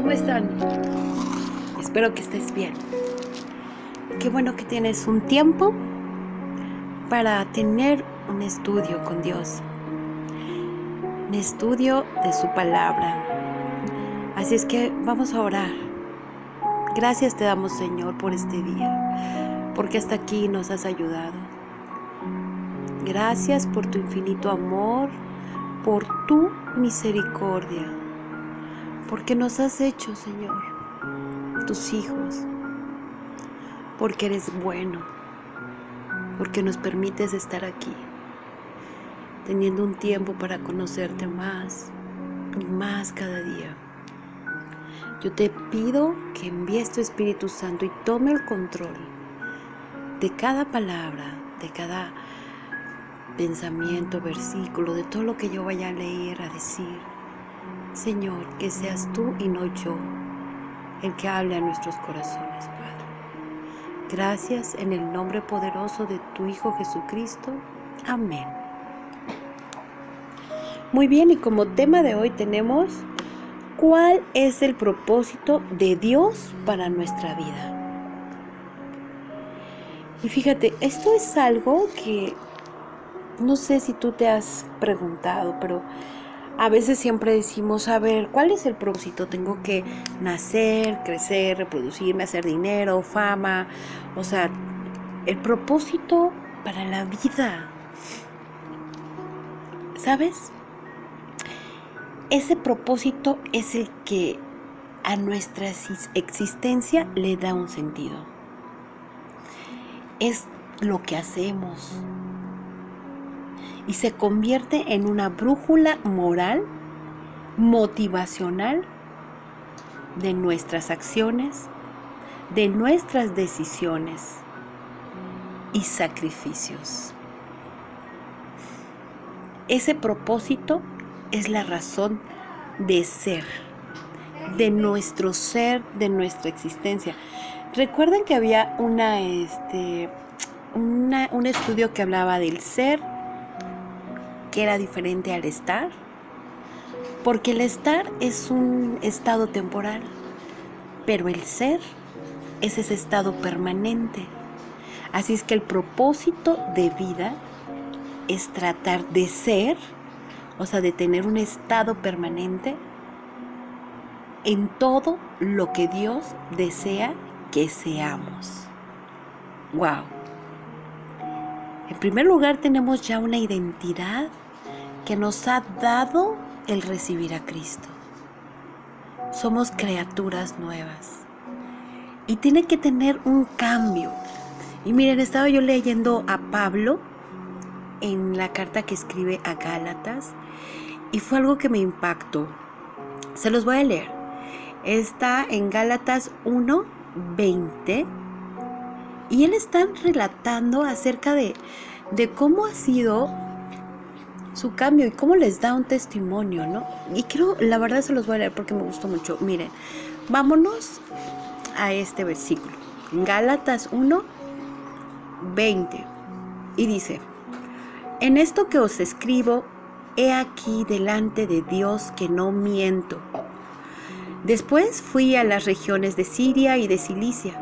¿cómo están? Espero que estés bien. Qué bueno que tienes un tiempo para tener un estudio con Dios, un estudio de su palabra. Así es que vamos a orar. Gracias te damos, Señor, por este día, porque hasta aquí nos has ayudado. Gracias por tu infinito amor, por tu misericordia, porque nos has hecho, Señor, tus hijos, porque eres bueno, porque nos permites estar aquí, teniendo un tiempo para conocerte más y más cada día. Yo te pido que envíes tu Espíritu Santo y tome el control de cada palabra, de cada pensamiento, versículo, de todo lo que yo vaya a leer, a decir. Señor, que seas tú y no yo el que hable a nuestros corazones, Padre. Gracias en el nombre poderoso de tu Hijo Jesucristo. Amén. Muy bien, y como tema de hoy tenemos: ¿cuál es el propósito de Dios para nuestra vida? Y fíjate, esto es algo que no sé si tú te has preguntado, pero a veces siempre decimos, a ver, ¿cuál es el propósito? Tengo que nacer, crecer, reproducirme, hacer dinero, fama. O sea, el propósito para la vida. ¿Sabes? Ese propósito es el que a nuestra existencia le da un sentido. Es lo que hacemos. Y se convierte en una brújula moral, motivacional de nuestras acciones, de nuestras decisiones y sacrificios. Ese propósito es la razón de ser, de nuestro ser, de nuestra existencia. Recuerden que había un estudio que hablaba del ser, que era diferente al estar, porque el estar es un estado temporal, pero el ser es ese estado permanente. Así es que el propósito de vida es tratar de ser, o sea, de tener un estado permanente en todo lo que Dios desea que seamos. ¡Wow! En primer lugar, tenemos ya una identidad que nos ha dado el recibir a Cristo. Somos criaturas nuevas y tiene que tener un cambio. Y miren, estaba yo leyendo a Pablo en la carta que escribe a Gálatas y fue algo que me impactó. Se los voy a leer. Está en Gálatas 1:20 y él está relatando acerca de cómo ha sido su cambio y cómo les da un testimonio, ¿no? Y la verdad se los voy a leer porque me gustó mucho. Miren, vámonos a este versículo. Gálatas 1:20. Y dice: en esto que os escribo, he aquí delante de Dios que no miento. Después fui a las regiones de Siria y de Cilicia,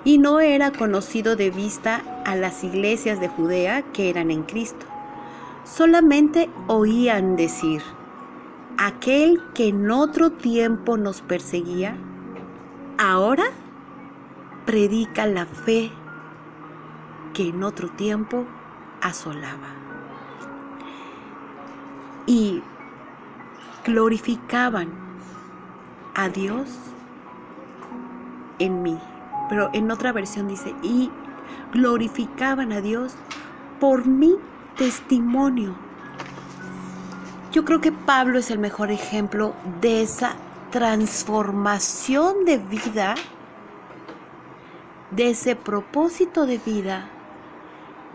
y no era conocido de vista a las iglesias de Judea que eran en Cristo. Solamente oían decir: aquel que en otro tiempo nos perseguía, ahora predica la fe que en otro tiempo asolaba. Y glorificaban a Dios en mí. Pero en otra versión dice: y glorificaban a Dios por mi testimonio. Yo creo que Pablo es el mejor ejemplo de esa transformación de vida, de ese propósito de vida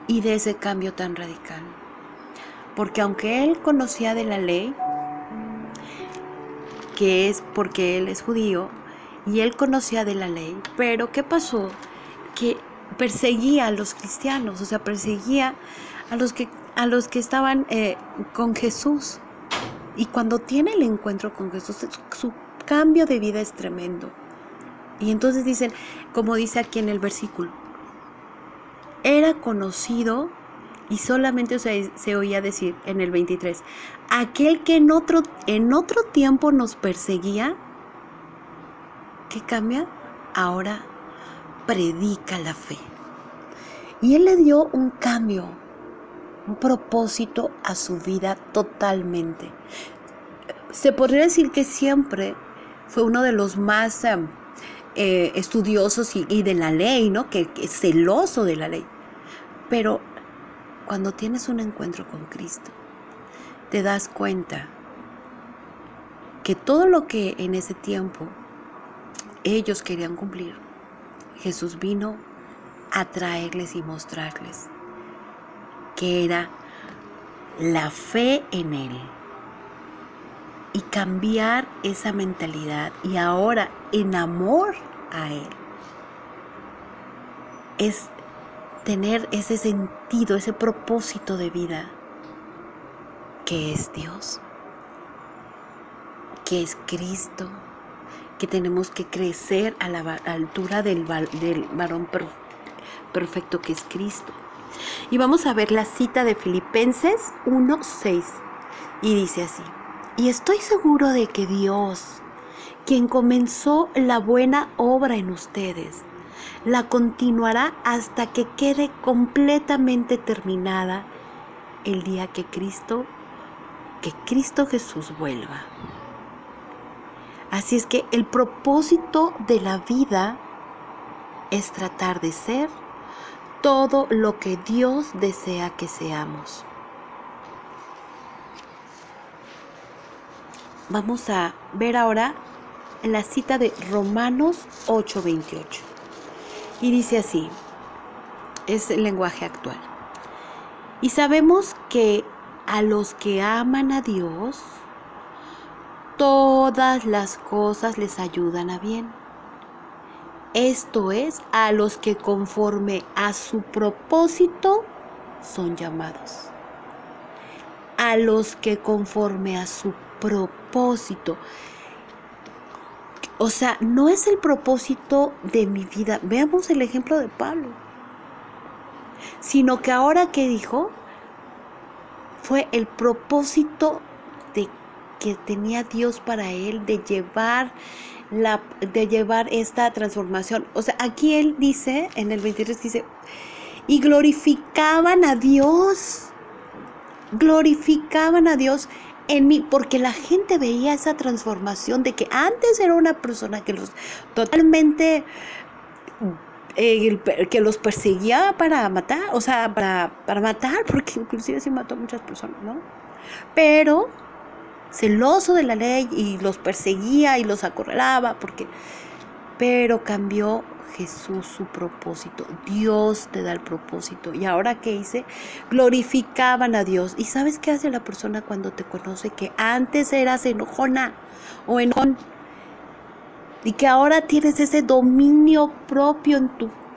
y de ese cambio tan radical. Porque aunque él conocía de la ley, que es porque él es judío, y él conocía de la ley, pero ¿qué pasó? Que perseguía a los cristianos, o sea, perseguía a los que estaban con Jesús. Y cuando tiene el encuentro con Jesús, su cambio de vida es tremendo. Y entonces dicen, como dice aquí en el versículo, era conocido y solamente se oía decir en el 23, aquel que en otro tiempo nos perseguía, ¿qué cambia? Ahora predica la fe. Y él le dio un cambio, un propósito a su vida totalmente. Se podría decir que siempre fue uno de los más estudiosos y de la ley, ¿no? Que es celoso de la ley. Pero cuando tienes un encuentro con Cristo, te das cuenta que todo lo que en ese tiempo ellos querían cumplir, Jesús vino a traerles y mostrarles que era la fe en Él y cambiar esa mentalidad y ahora en amor a Él es tener ese sentido, ese propósito de vida que es Dios, que es Cristo, que tenemos que crecer a la altura del varón perfecto que es Cristo. Y vamos a ver la cita de Filipenses 1:6 y dice así: y estoy seguro de que Dios, quien comenzó la buena obra en ustedes, la continuará hasta que quede completamente terminada el día que Cristo Jesús vuelva. Así es que el propósito de la vida es tratar de ser todo lo que Dios desea que seamos. Vamos a ver ahora la cita de Romanos 8:28. Y dice así, es el lenguaje actual. Y sabemos que a los que aman a Dios, todas las cosas les ayudan a bien. Esto es, a los que conforme a su propósito son llamados. A los que conforme a su propósito. O sea, no es el propósito de mi vida. Veamos el ejemplo de Pablo. Sino que ahora que dijo, fue el propósito que tenía Dios para él de llevar esta transformación. O sea, aquí él dice, en el 23 dice, y glorificaban a Dios en mí, porque la gente veía esa transformación de que antes era una persona que los totalmente que los perseguía para matar, o sea, para matar, porque inclusive sí mató a muchas personas, ¿no? Pero celoso de la ley y los perseguía y los acorralaba, pero cambió Jesús su propósito. Dios te da el propósito. Y ahora, ¿qué hice? Glorificaban a Dios. ¿Y sabes qué hace la persona cuando te conoce? Que antes eras enojona o enojón, y que ahora tienes ese dominio propio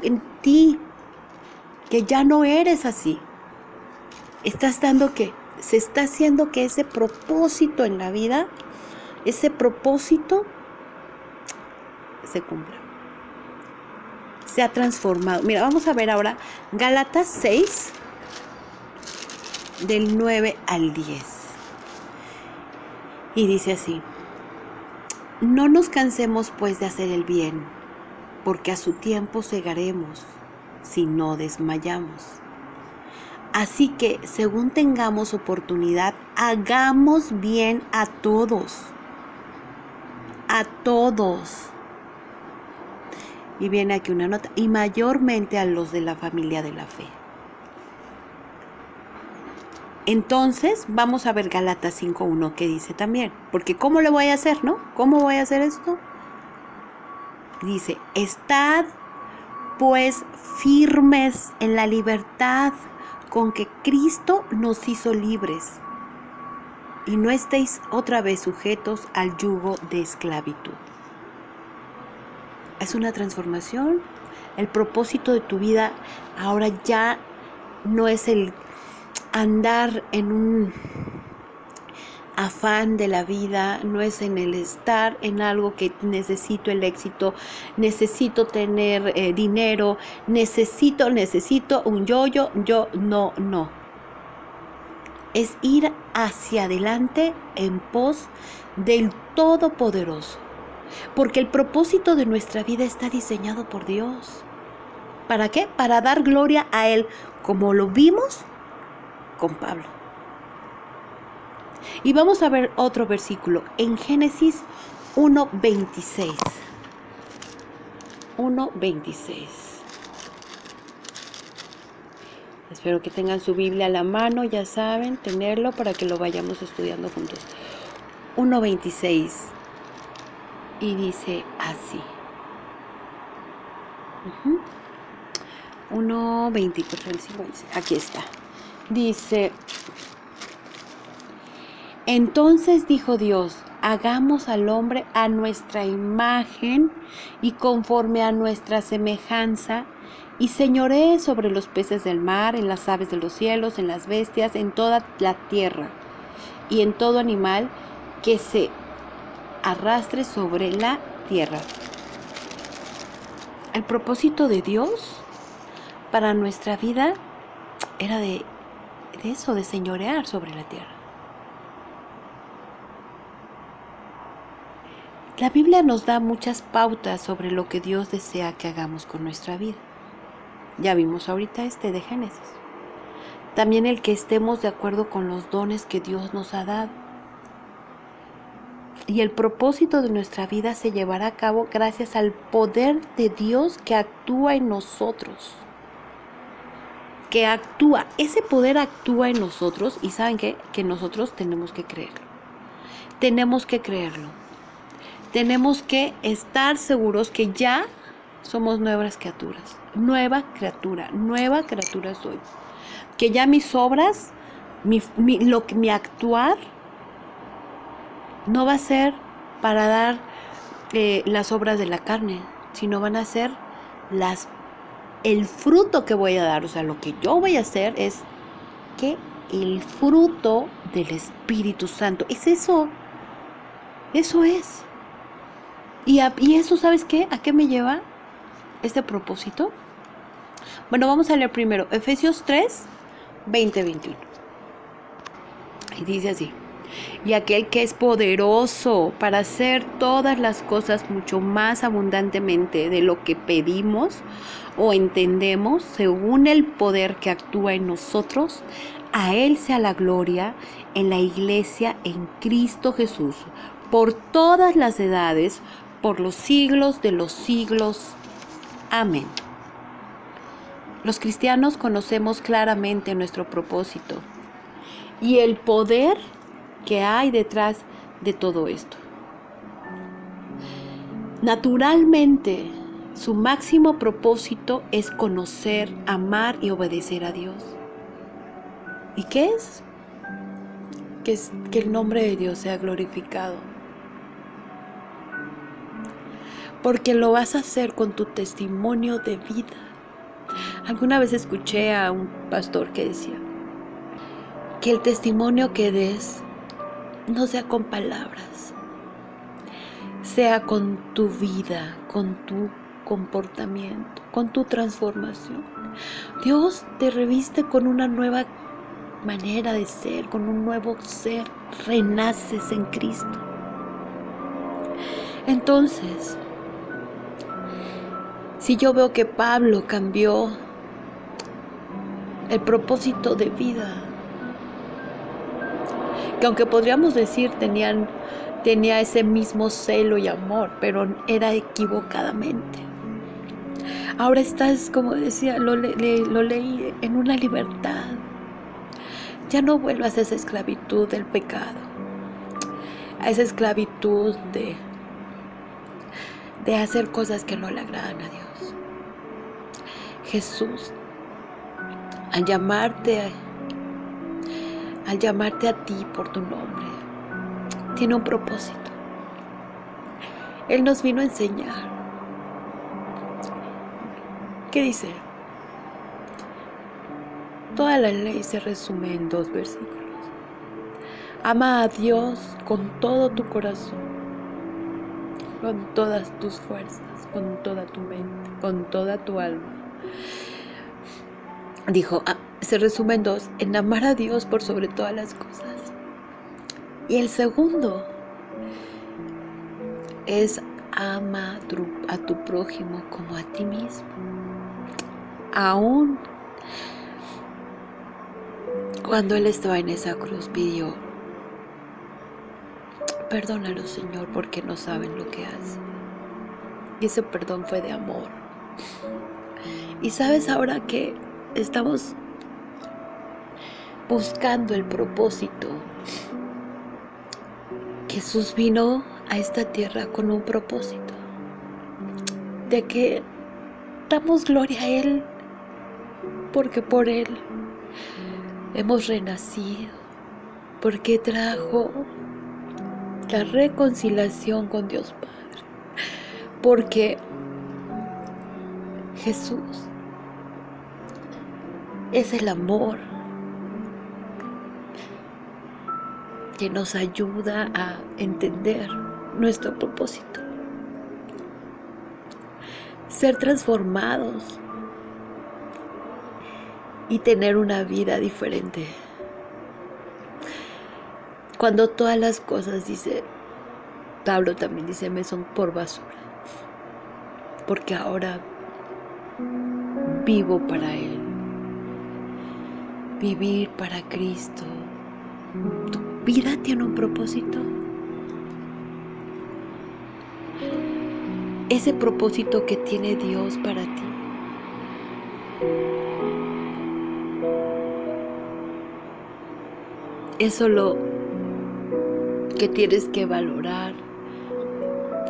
en ti, que ya no eres así. Se está haciendo que ese propósito en la vida, ese propósito se cumpla. Se ha transformado. Mira, vamos a ver ahora Gálatas 6, del 9 al 10. Y dice así: no nos cansemos pues de hacer el bien, porque a su tiempo segaremos, si no desmayamos. Así que, según tengamos oportunidad, hagamos bien a todos. A todos. Y viene aquí una nota, y mayormente a los de la familia de la fe. Entonces, vamos a ver Gálatas 5:1 que dice también, porque ¿cómo le voy a hacer, no? ¿Cómo voy a hacer esto? Dice, estad pues firmes en la libertad con que Cristo nos hizo libres, y no estéis otra vez sujetos al yugo de esclavitud. Es una transformación. El propósito de tu vida ahora ya no es el andar afán de la vida, no es en el estar en algo que necesito el éxito, necesito tener dinero, necesito un yo, no. Es ir hacia adelante en pos del Todopoderoso. Porque el propósito de nuestra vida está diseñado por Dios. ¿Para qué? Para dar gloria a Él, como lo vimos con Pablo. Y vamos a ver otro versículo en Génesis 1:26. 1:26. Espero que tengan su Biblia a la mano, ya saben, tenerlo para que lo vayamos estudiando juntos. 1:26. Y dice así. 1:24. Aquí está. Dice: entonces dijo Dios, hagamos al hombre a nuestra imagen y conforme a nuestra semejanza, y señoree sobre los peces del mar, en las aves de los cielos, en las bestias, en toda la tierra, y en todo animal que se arrastre sobre la tierra. El propósito de Dios para nuestra vida era de eso, de señorear sobre la tierra. La Biblia nos da muchas pautas sobre lo que Dios desea que hagamos con nuestra vida. Ya vimos ahorita de Génesis. También el que estemos de acuerdo con los dones que Dios nos ha dado. Y el propósito de nuestra vida se llevará a cabo gracias al poder de Dios que actúa en nosotros. Ese poder actúa en nosotros, y ¿saben qué? Que nosotros tenemos que creerlo. Tenemos que creerlo. Tenemos que estar seguros que ya somos nuevas criaturas. Nueva criatura soy. Que ya mis obras, mi actuar, no va a ser para dar las obras de la carne, sino van a ser el fruto que voy a dar. O sea, lo que yo voy a hacer es que el fruto del Espíritu Santo. Es eso. Eso es. Y eso, ¿sabes qué? ¿A qué me lleva este propósito? Bueno, vamos a leer primero Efesios 3, 20-21. Y dice así: y aquel que es poderoso para hacer todas las cosas mucho más abundantemente de lo que pedimos o entendemos, según el poder que actúa en nosotros, a Él sea la gloria en la iglesia en Cristo Jesús, por todas las edades, por los siglos de los siglos. Amén. Los cristianos conocemos claramente nuestro propósito y el poder que hay detrás de todo esto. Naturalmente, su máximo propósito es conocer, amar y obedecer a Dios. ¿Y qué es? Que el nombre de Dios sea glorificado. Porque lo vas a hacer con tu testimonio de vida. Alguna vez escuché a un pastor que decía que el testimonio que des no sea con palabras, sea con tu vida, con tu comportamiento, con tu transformación. Dios te reviste con una nueva manera de ser, con un nuevo ser. Renaces en Cristo. Entonces, si yo veo que Pablo cambió el propósito de vida, que aunque podríamos decir tenía ese mismo celo y amor, pero era equivocadamente. Ahora estás, como decía, lo leí, en una libertad. Ya no vuelvas a esa esclavitud del pecado, a esa esclavitud de hacer cosas que no le agradan a Dios. Jesús, al llamarte a ti por tu nombre, tiene un propósito. Él nos vino a enseñar. ¿Qué dice? Toda la ley se resume en 2 versículos. Ama a Dios con todo tu corazón, con todas tus fuerzas, con toda tu mente, con toda tu alma. Dijo, se resume en dos: en amar a Dios por sobre todas las cosas. Y el segundo es ama a tu prójimo como a ti mismo. Aún cuando Él estaba en esa cruz pidió: perdónalo, Señor, porque no saben lo que hacen. Y ese perdón fue de amor. Y sabes, ahora que estamos buscando el propósito, Jesús vino a esta tierra con un propósito, de que damos gloria a Él, porque por Él hemos renacido, porque trajo la reconciliación con Dios Padre, porque Jesús es el amor que nos ayuda a entender nuestro propósito, ser transformados y tener una vida diferente. Cuando todas las cosas, dice Pablo, también dice, me son por basura, porque ahora vivo para Él, vivir para Cristo. Tu vida tiene un propósito. Ese propósito que tiene Dios para ti es solo que tienes que valorar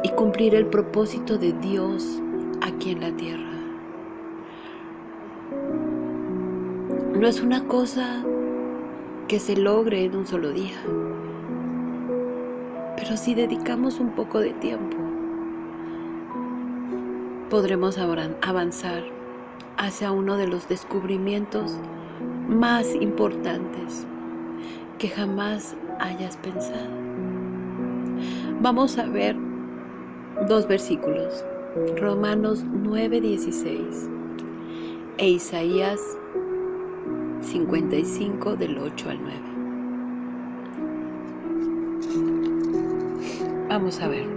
y cumplir el propósito de Dios aquí en la tierra. No es una cosa que se logre en un solo día, pero si dedicamos un poco de tiempo, podremos avanzar hacia uno de los descubrimientos más importantes que jamás hayas pensado. Vamos a ver dos versículos, Romanos 9:16 e Isaías 55 del 8 al 9. Vamos a ver.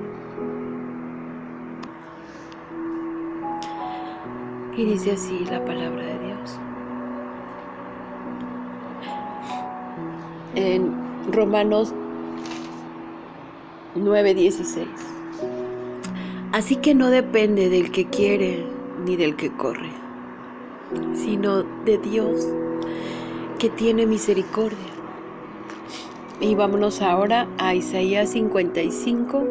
Y dice así la palabra de Dios. En Romanos 9:16. Así que no depende del que quiere ni del que corre, sino de Dios, que tiene misericordia. Y vámonos ahora a Isaías 55,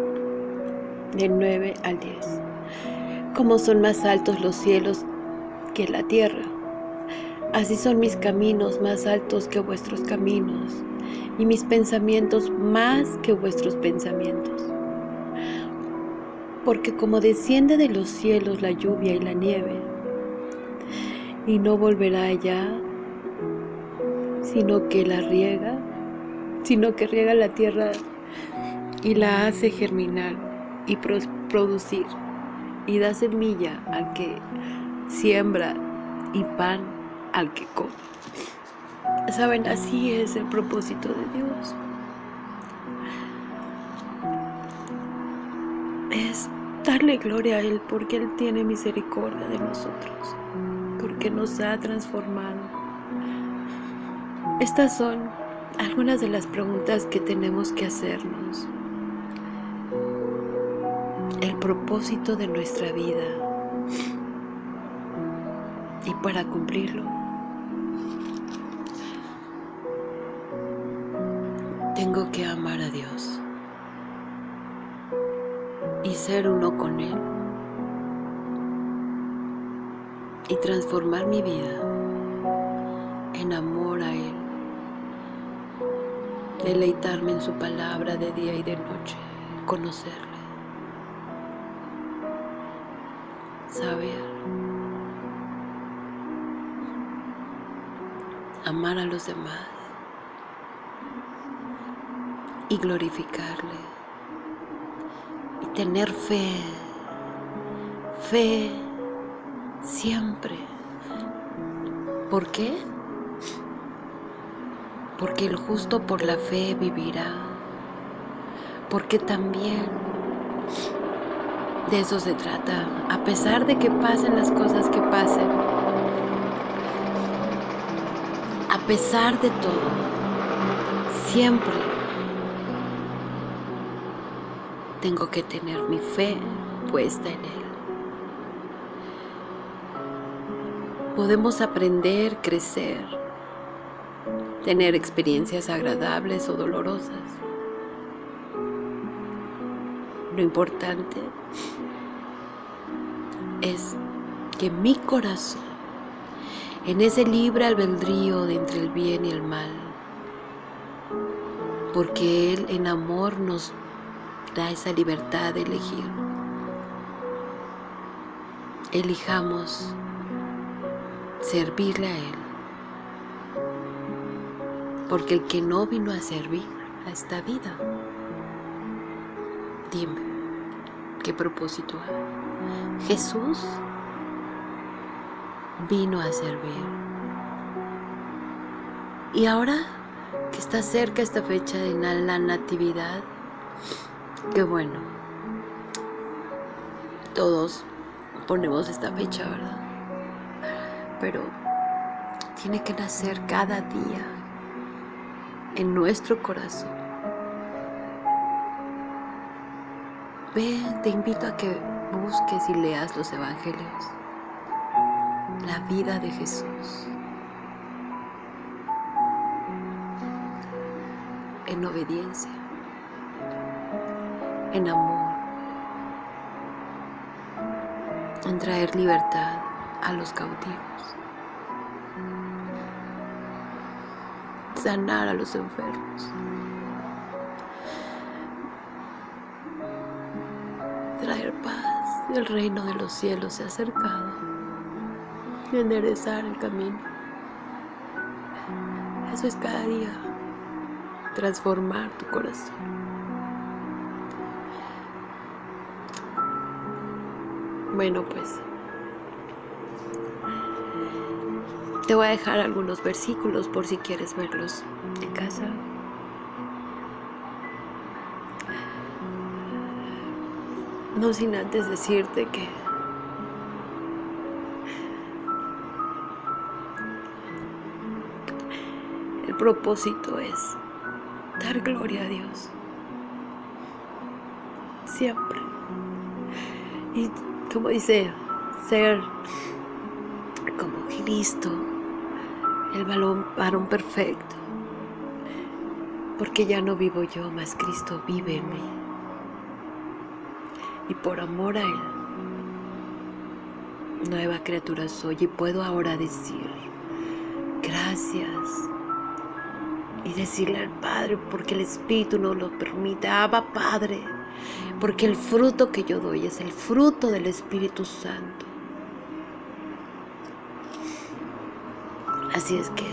del 9 al 10. Como son más altos los cielos que la tierra, así son mis caminos más altos que vuestros caminos, y mis pensamientos más que vuestros pensamientos. Porque como desciende de los cielos la lluvia y la nieve, y no volverá allá, sino que riega la tierra y la hace germinar y producir, y da semilla al que siembra y pan al que come. Saben, así es el propósito de Dios. Es darle gloria a Él porque Él tiene misericordia de nosotros, porque nos ha transformado. Estas son algunas de las preguntas que tenemos que hacernos. El propósito de nuestra vida. Y para cumplirlo, tengo que amar a Dios y ser uno con Él y transformar mi vida en amor a Él, deleitarme en su palabra de día y de noche, conocerle, saber, amar a los demás y glorificarle y tener fe siempre. ¿Por qué? Porque el justo por la fe vivirá, porque también de eso se trata. A pesar de que pasen las cosas que pasen, a pesar de todo, siempre tengo que tener mi fe puesta en Él. Podemos aprender, crecer, tener experiencias agradables o dolorosas. Lo importante es que mi corazón, en ese libre albedrío de entre el bien y el mal, porque Él en amor nos da esa libertad de elegir, elijamos servirle a Él, porque el que no vino a servir a esta vida, dime, ¿qué propósito hay? Jesús vino a servir. Y ahora que está cerca esta fecha de la Natividad, qué bueno, todos ponemos esta fecha, ¿verdad? Pero tiene que nacer cada día en nuestro corazón. Ve, te invito a que busques y leas los evangelios, la vida de Jesús, en obediencia, en amor, en traer libertad a los cautivos, sanar a los enfermos, traer paz. El reino de los cielos se ha acercado, y enderezar el camino. Eso es cada día, transformar tu corazón. Bueno, pues te voy a dejar algunos versículos por si quieres verlos en casa. No sin antes decirte que el propósito es dar gloria a Dios siempre. Y como dice, ser como Cristo, el varón perfecto, porque ya no vivo yo, mas Cristo vive en mí. Y por amor a Él, nueva criatura soy, y puedo ahora decir gracias y decirle al Padre, porque el Espíritu nos lo permite. Abba, Padre, porque el fruto que yo doy es el fruto del Espíritu Santo. Así es que,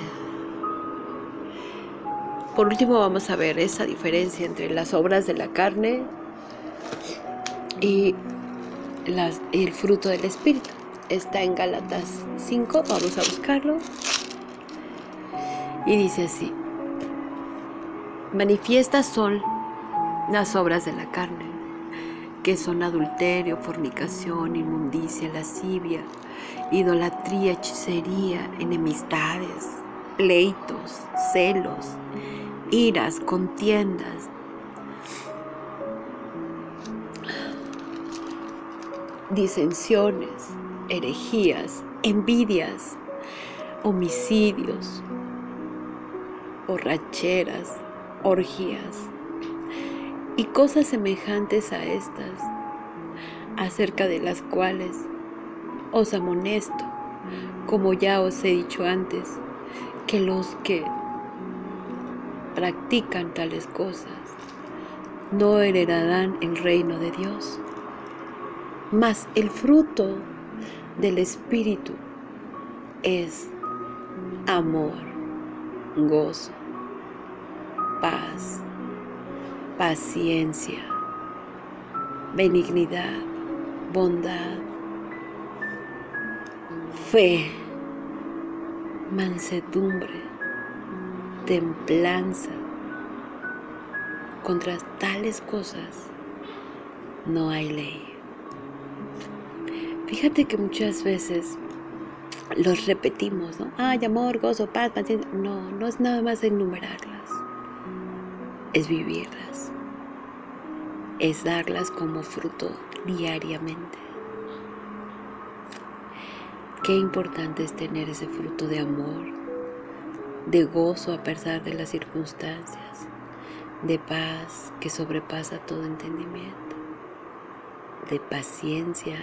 por último, vamos a ver esa diferencia entre las obras de la carne y el fruto del Espíritu. Está en Gálatas 5, vamos a buscarlo. Y dice así: manifiestas son las obras de la carne, que son adulterio, fornicación, inmundicia, lascivia, idolatría, hechicería, enemistades, pleitos, celos, iras, contiendas, disensiones, herejías, envidias, homicidios, borracheras, orgías y cosas semejantes a estas, acerca de las cuales os amonesto, como ya os he dicho antes, que los que practican tales cosas no heredarán el reino de Dios. Mas el fruto del Espíritu es amor, gozo, paz, paciencia, benignidad, bondad, fe, mansedumbre, templanza. Contra tales cosas no hay ley. Fíjate que muchas veces los repetimos, ¿no? Ay, amor, gozo, paz, paciencia. No, no es nada más enumerarlas. Es vivirlas. Es darlas como fruto diariamente. Qué importante es tener ese fruto de amor, de gozo a pesar de las circunstancias, de paz que sobrepasa todo entendimiento, de paciencia,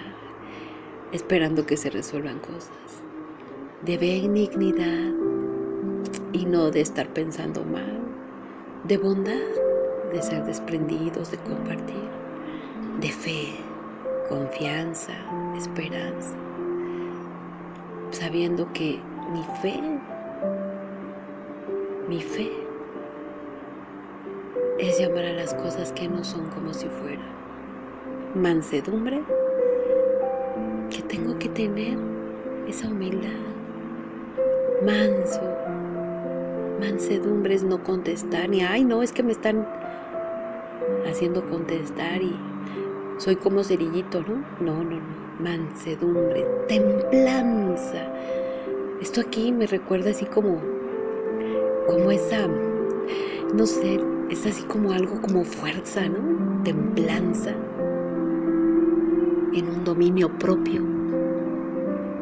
esperando que se resuelvan cosas, de benignidad y no de estar pensando mal, de bondad, de ser desprendidos, de compartir, de fe, confianza, esperanza, sabiendo que mi fe es llamar a las cosas que no son como si fueran. Mansedumbre, que tengo que tener esa humildad. Mansedumbre es no contestar, ni ay, no, es que me están haciendo contestar y soy como cerillito, ¿no? No. Mansedumbre, templanza. Esto aquí me recuerda así como esa, no sé, es así como algo como fuerza, ¿no? Templanza en un dominio propio.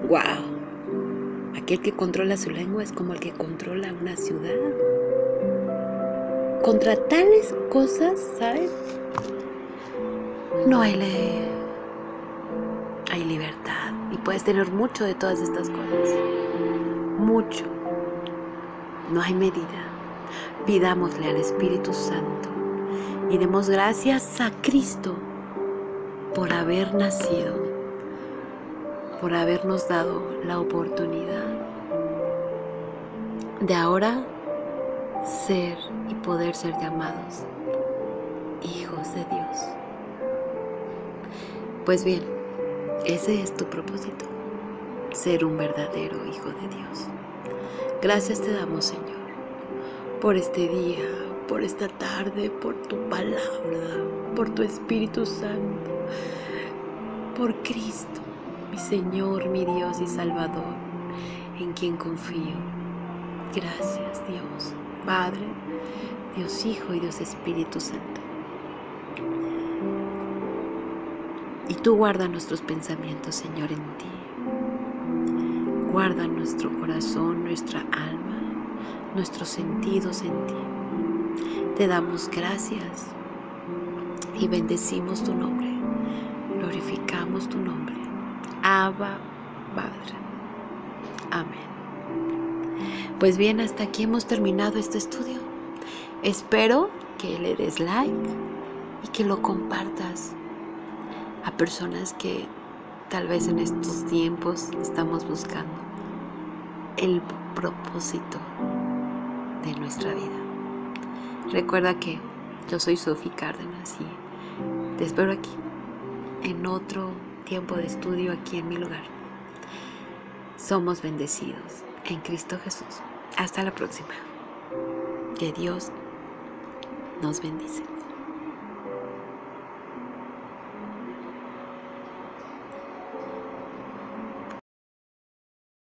¡Wow! Aquel que controla su lengua es como el que controla una ciudad. Contra tales cosas, ¿sabes? No hay ley. Hay libertad. Y puedes tener mucho de todas estas cosas. Mucho. No hay medida. Pidámosle al Espíritu Santo y demos gracias a Cristo por haber nacido, por habernos dado la oportunidad de ahora ser y poder ser llamados hijos de Dios. Pues bien, ese es tu propósito, ser un verdadero hijo de Dios. Gracias te damos, Señor, por este día, por esta tarde, por tu palabra, por tu Espíritu Santo, por Cristo, mi Señor, mi Dios y Salvador, en quien confío. Gracias, Dios, Padre, Dios Hijo y Dios Espíritu Santo. Y tú guarda nuestros pensamientos, Señor, en ti. Guarda nuestro corazón, nuestra alma, nuestros sentidos en ti. Te damos gracias y bendecimos tu nombre, glorificamos tu nombre. Abba, Padre. Amén. Pues bien, hasta aquí hemos terminado este estudio. Espero que le des like y que lo compartas a personas que tal vez en estos tiempos estamos buscando el propósito de nuestra vida. Recuerda que yo soy Sofía Cárdenas y te espero aquí en otro tiempo de estudio aquí en mi lugar. Somos bendecidos en Cristo Jesús. Hasta la próxima. Que Dios nos bendice.